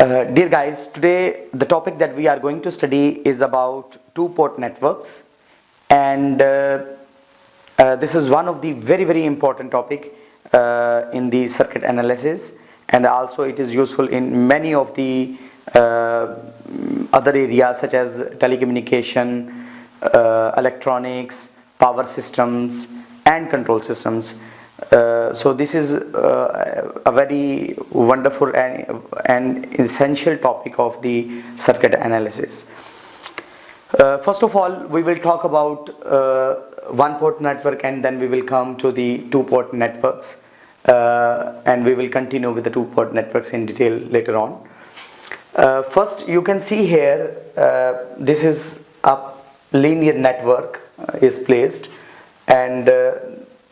Dear guys, today the topic that we are going to study is about two-port networks, and this is one of the very important topic in the circuit analysis, and also it is useful in many of the other areas such as telecommunication, electronics, power systems and control systems. So this is a very wonderful and essential topic of the circuit analysis. First of all, we will talk about one-port network, and then we will come to the two-port networks, and we will continue with the two-port networks in detail later on. First, you can see here, this is a linear network is placed, and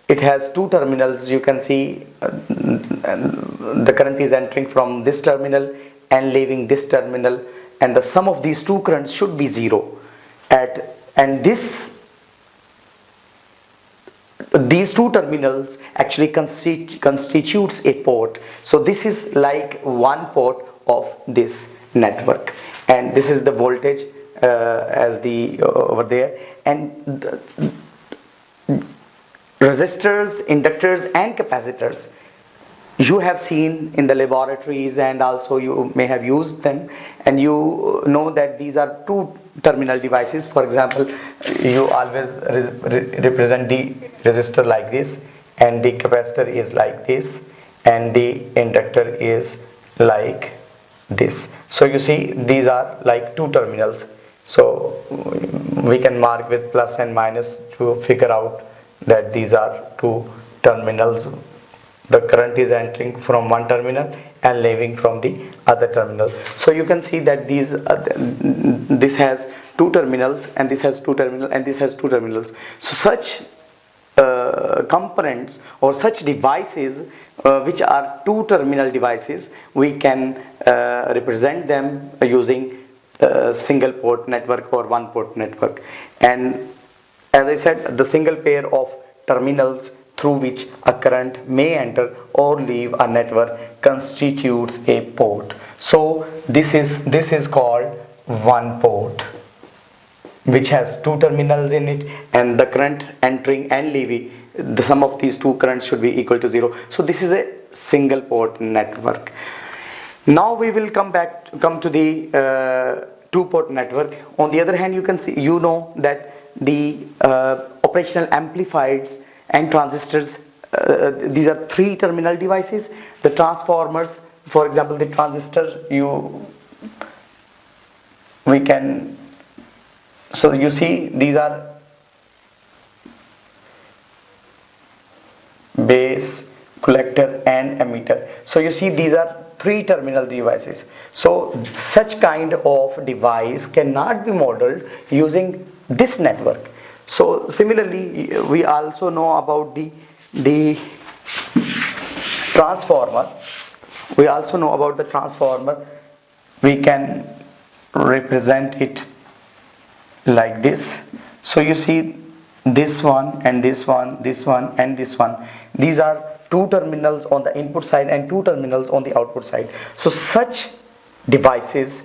it has two terminals. You can see the current is entering from this terminal and leaving this terminal, and the sum of these two currents should be zero. And these two terminals actually constitutes a port. So this is like one port of this network, and this is the voltage as the over there, and resistors, inductors and capacitors you have seen in the laboratories, and also you may have used them, and you know that these are two terminal devices. For example, you always represent the resistor like this, and the capacitor is like this, and the inductor is like this. So you see, these are like two terminals. So we can mark with plus and minus to figure out that these are two terminals. The current is entering from one terminal and leaving from the other terminal. So you can see that this has two terminals, and this has two terminals, and this has two terminals. So such components or such devices which are two terminal devices, we can represent them using single port network or one port network. And as I said, the single pair of terminals through which a current may enter or leave a network constitutes a port. So this is called one port, which has two terminals in it, and the current entering and leaving, the sum of these two currents should be equal to zero. So this is a single port network. Now we will come to the two-port network. On the other hand, you know that the operational amplifiers and transistors, these are three terminal devices. The transformers, for example, the transistor, so you see these are base, collector and emitter. So you see these are three terminal devices. So such kind of device cannot be modeled using this network. So similarly, we also know about the transformer. We also know about the transformer. We can represent it like this. So you see this one and this one, this one and this one. These are two terminals on the input side and two terminals on the output side. So such devices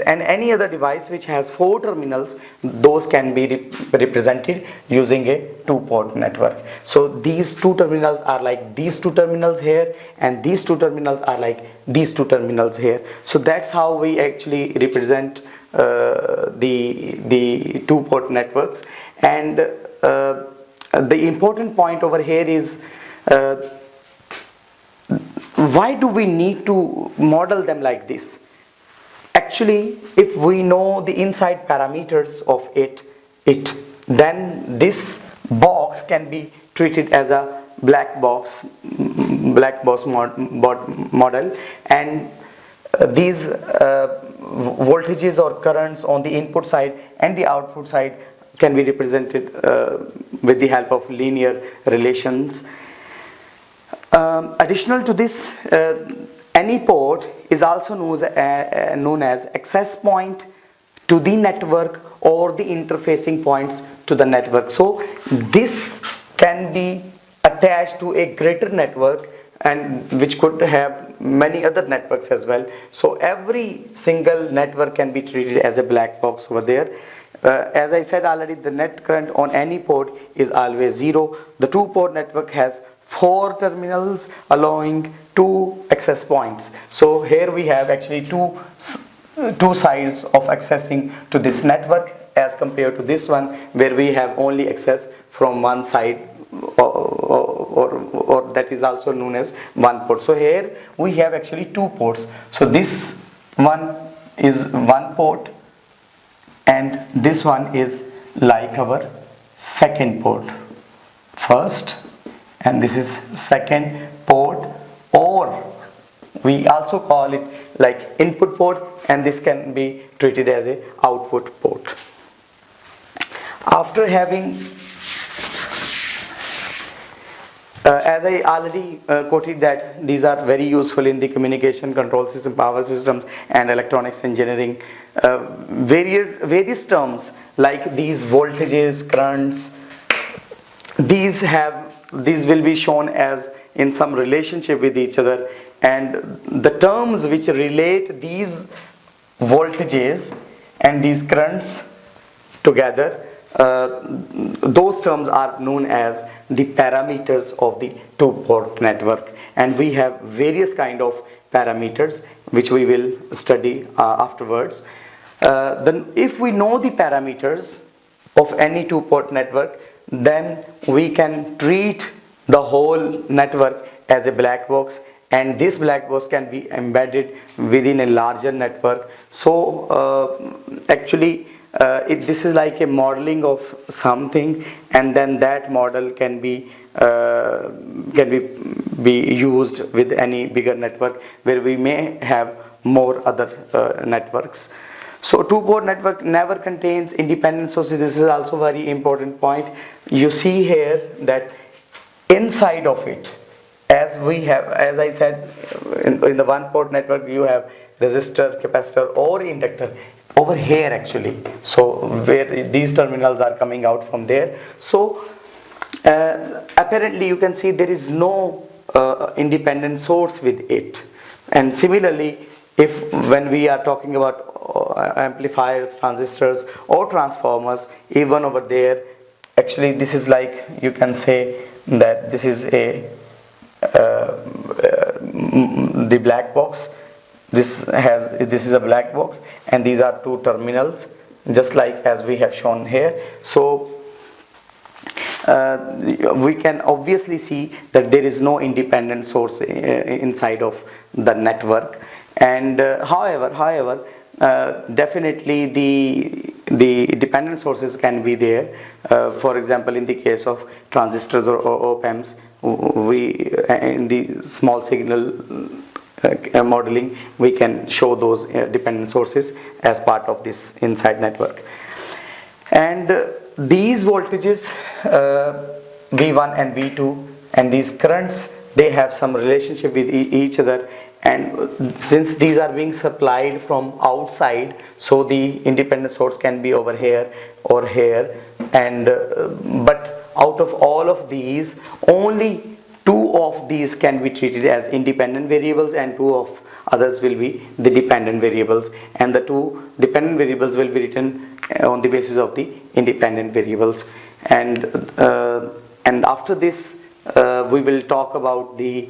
and any other device which has four terminals, those can be represented using a two-port network. So these two terminals are like these two terminals here, and these two terminals are like these two terminals here. So that's how we actually represent the two-port networks. And the important point over here is why do we need to model them like this? Actually, if we know the inside parameters of it, then this box can be treated as a black box model, and these voltages or currents on the input side and the output side can be represented with the help of linear relations. Additional to this, any port is also known as access point to the network or the interfacing points to the network. So this can be attached to a greater network and which could have many other networks as well. So every single network can be treated as a black box over there. As I said already, the net current on any port is always 0. The 2-port network has 4 terminals allowing 2 access points. So here we have actually two sides of accessing to this network, as compared to this one where we have only access from one side, or that is also known as one port. So here we have actually 2 ports. So this one is one port and this one is like our second port, first, and this is second port, or we also call it like input port, and this can be treated as a output port. After having as I already quoted that these are very useful in the communication, control system, power systems and electronics engineering. Various terms like these voltages, currents, these will be shown as in some relationship with each other, and the terms which relate these voltages and these currents together, those terms are known as the parameters of the 2-port network. And we have various kind of parameters which we will study afterwards. Then if we know the parameters of any 2-port network, then we can treat the whole network as a black box, and this black box can be embedded within a larger network. So actually this is like a modeling of something, and then that model can be used with any bigger network where we may have more other networks. So 2-port network never contains independent sources. This is also very important point. You see here that inside of it, as I said, in the 1-port network you have resistor, capacitor or inductor over here actually, so where these terminals are coming out from there. So apparently you can see there is no independent source with it. And similarly, when we are talking about amplifiers, transistors or transformers, even over there actually this is like, you can say that this is a the black box. This is a black box, and these are 2 terminals, just like as we have shown here. So we can obviously see that there is no independent source inside of the network. And however, definitely the dependent sources can be there. For example, in the case of transistors or op-amps, we in the small signal modeling, we can show those dependent sources as part of this inside network. And these voltages V1 and V2 and these currents, they have some relationship with each other, and since these are being supplied from outside, so the independent source can be over here or here, and but out of all of these, only 2 of these can be treated as independent variables and 2 of others will be the dependent variables, and the 2 dependent variables will be written on the basis of the independent variables. And after this we will talk about the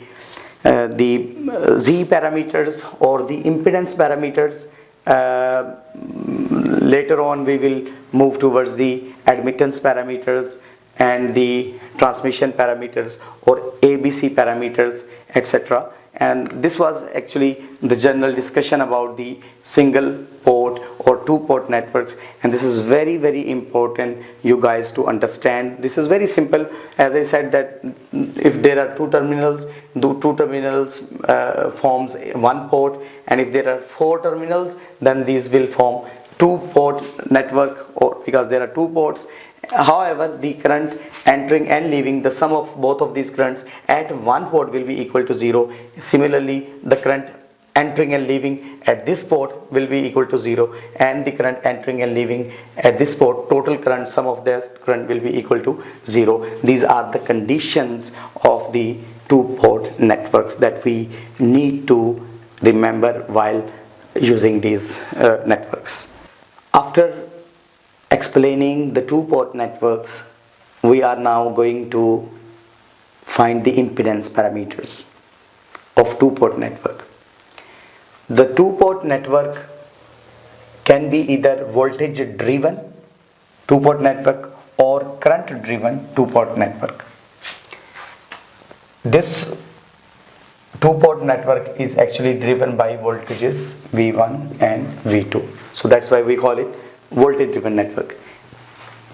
Z parameters or the impedance parameters. Later on we will move towards the admittance parameters and the transmission parameters or ABC parameters, etc. And this was actually the general discussion about the single port or 2-port networks, and this is very, very important you guys to understand. This is very simple. As I said that if there are 2 terminals, the 2 terminals forms 1 port, and if there are 4 terminals, then these will form 2-port network, or because there are 2 ports. However, the current entering and leaving, the sum of both of these currents at 1 port will be equal to 0. Similarly, the current entering and leaving at this port will be equal to 0, and the current entering and leaving at this port, total current, sum of this current will be equal to 0. These are the conditions of the two-port networks that we need to remember while using these networks. After explaining the two-port networks, we are now going to find the impedance parameters of two-port network. The two-port network can be either voltage driven two-port network or current driven two-port network. This two-port network is actually driven by voltages V1 and V2. So that's why we call it voltage driven network.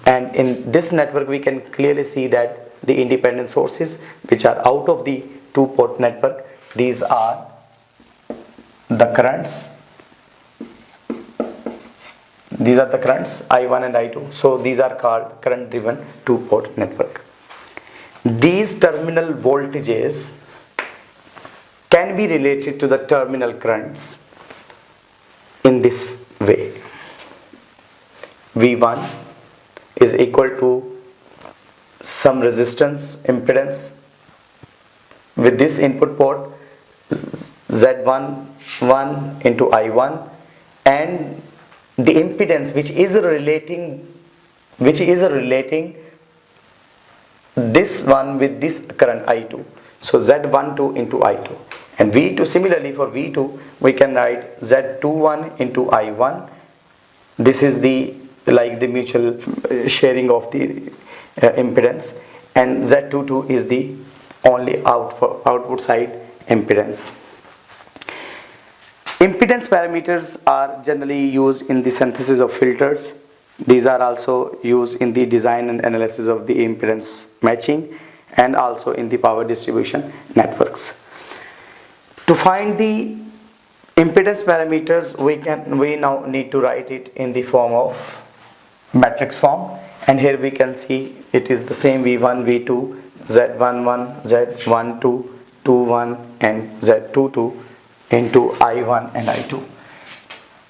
And in this network we can clearly see that the independent sources which are out of the two-port network, these are the currents. These are the currents I1 and I2. So these are called current driven two-port network. These terminal voltages can be related to the terminal currents in this way. V1 is equal to some resistance impedance with this input port Z11 into I1, and the impedance which is relating this one with this current I2. So Z12 into I2, and V2, similarly for V2 we can write Z21 into I1. This is the mutual sharing of the impedance, and Z22 is the only output side impedance. Impedance parameters are generally used in the synthesis of filters. These are also used in the design and analysis of the impedance matching, and also in the power distribution networks. To find the impedance parameters, we now need to write it in the form of matrix form, and here we can see it is the same V1, V2, Z11, Z12, 21 and Z22 into I1 and I2,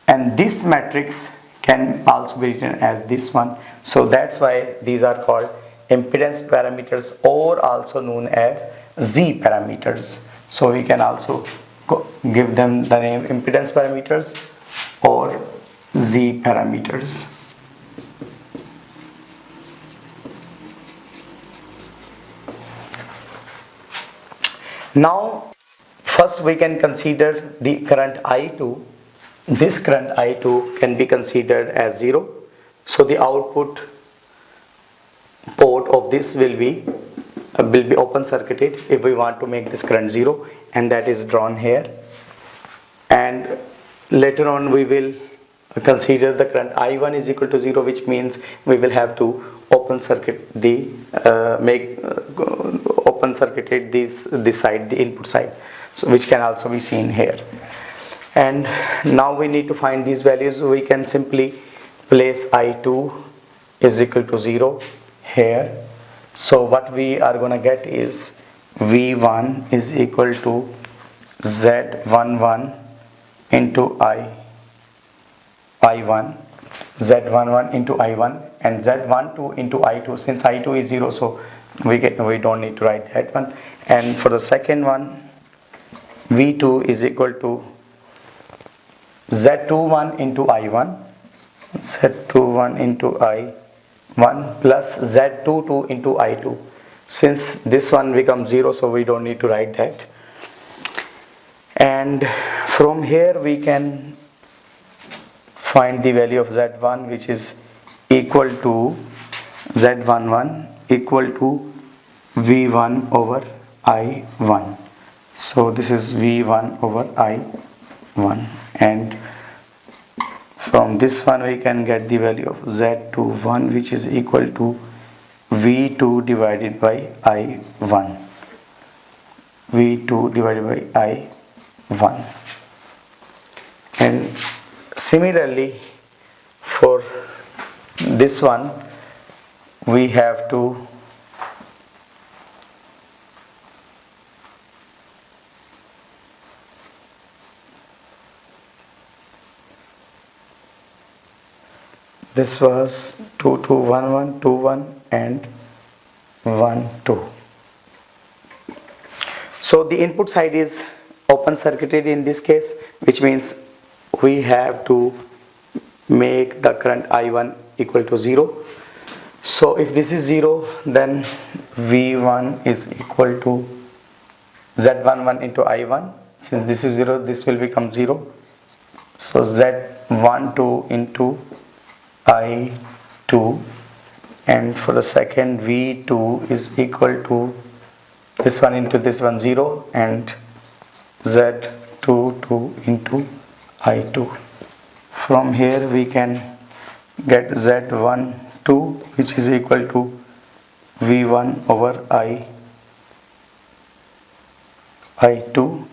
and this matrix can also be written as this one. So that's why these are called impedance parameters, or also known as Z parameters. So we can also give them the name impedance parameters or Z parameters. Now first we can consider the current I2. This current I2 can be considered as 0. So the output port of this will be open circuited if we want to make this current 0, and that is drawn here. And later on we will consider the current I1 is equal to 0, which means we will have to open circuit the open circuited this side, the input side, so which can also be seen here. And now we need to find these values. We can simply place I2 is equal to 0 here. So what we are going to get is V1 is equal to Z11 into I1, Z11 into I1, and Z12 into I2. Since I2 is 0, so we don't need to write that one. And for the second one, V2 is equal to Z21 into I1, Z21 into I1 plus Z22 into I2. Since this one becomes 0, so we don't need to write that. And from here we can find the value of Z1, which is equal to Z11 equal to V1 over I1. So this is V1 over I1, and from this one we can get the value of Z21, which is equal to V2 divided by I1. V2 divided by I1. And similarly for this one we have to this was 2 2 1 1 2 1 and 1 2. So the input side is open circuited in this case, which means we have to make the current I1 equal to 0. So if this is 0, then V1 is equal to Z11 into I1. Since this is 0, this will become 0. So Z12 into I2, and for the second V2 is equal to this one into this one 0, and Z22 into I2. From here we can get Z12, which is equal to V1 over I2,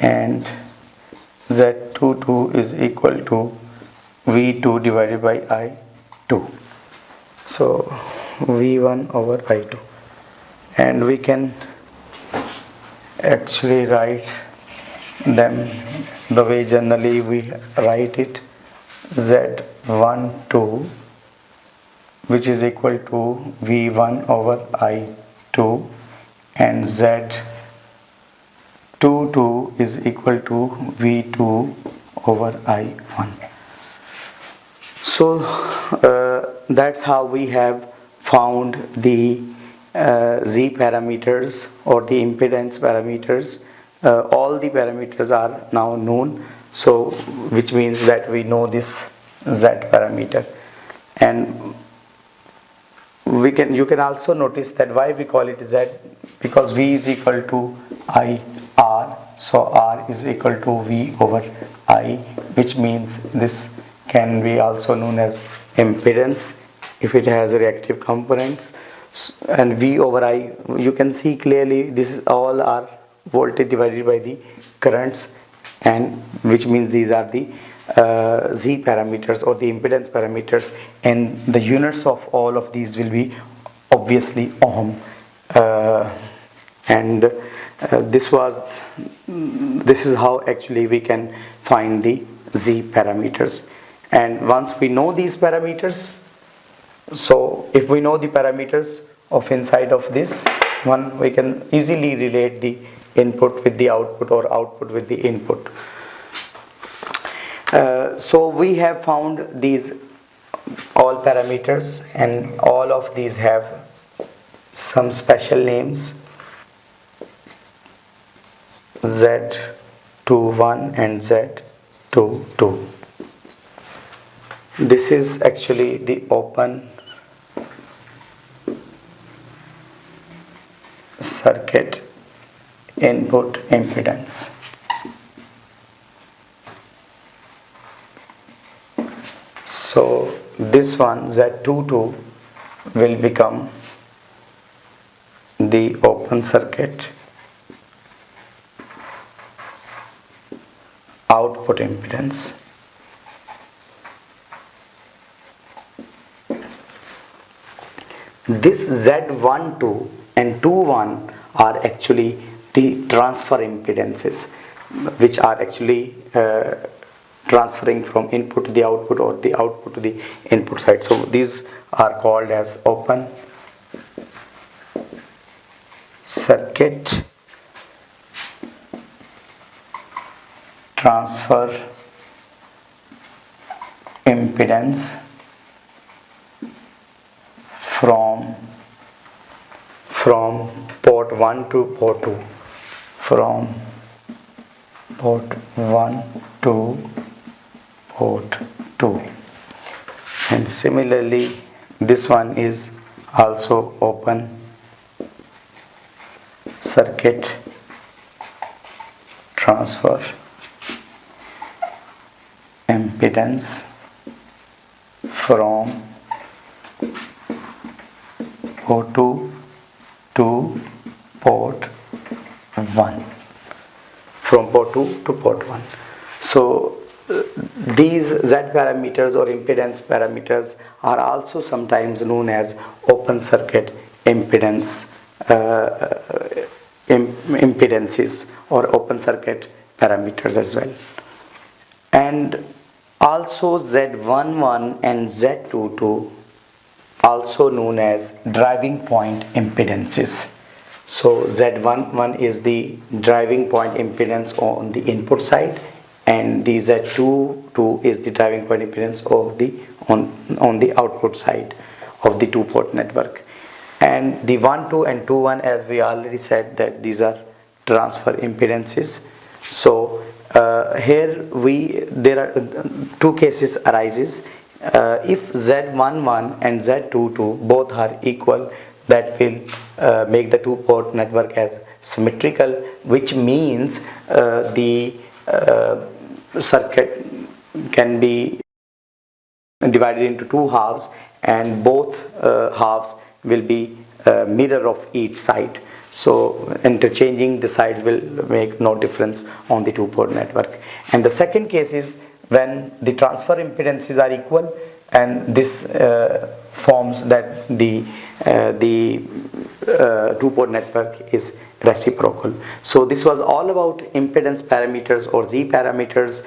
and Z22 is equal to V2 divided by I2. So V1 over I2, and we can actually write them the way generally we write it. Z12, which is equal to V1 over I2, and Z22 is equal to V2 over I1. So that's how we have found the Z parameters or the impedance parameters. All the parameters are now known, so which means that we know this Z parameter. And you can also notice that why we call it Z, because V is equal to IR, so R is equal to V over I, which means this can be also known as impedance if it has reactive components. And V over I, you can see clearly this is all are voltage divided by the currents, and which means these are the Z parameters or the impedance parameters, and the units of all of these will be obviously ohm. This is how actually we can find the Z parameters. And once we know these parameters, so if we know the parameters of inside of this one, we can easily relate the input with the output or output with the input. So we have found these all parameters, and all of these have some special names, Z21 and Z22. This is actually the open circuit input impedance. So this one Z22 will become the open circuit output impedance. This Z12 and 21 are actually the transfer impedances, which are actually transferring from input to the output or the output to the input side. So these are called as open circuit transfer impedance from port 1 to port 2, from port 1 to port 2. And similarly this one is also open circuit transfer impedance from port 2 to port 1, from port 2 to port 1. So these Z parameters or impedance parameters are also sometimes known as open circuit impedance impedances or open circuit parameters as well. And also Z11 and Z22 also known as driving point impedances. So Z11 is the driving point impedance on the input side, and the Z22 is the driving point impedance of the on the output side of the two-port network. And the 1, 2 and 2, 1, as we already said, that these are transfer impedances. So here there are two cases arises. If Z11 and Z22 both are equal, that will make the two-port network as symmetrical, which means the circuit can be divided into two halves, and both halves will be mirror of each side. So interchanging the sides will make no difference on the two-port network. And the second case is when the transfer impedances are equal, and this forms that the two-port network is reciprocal. So this was all about impedance parameters or Z parameters.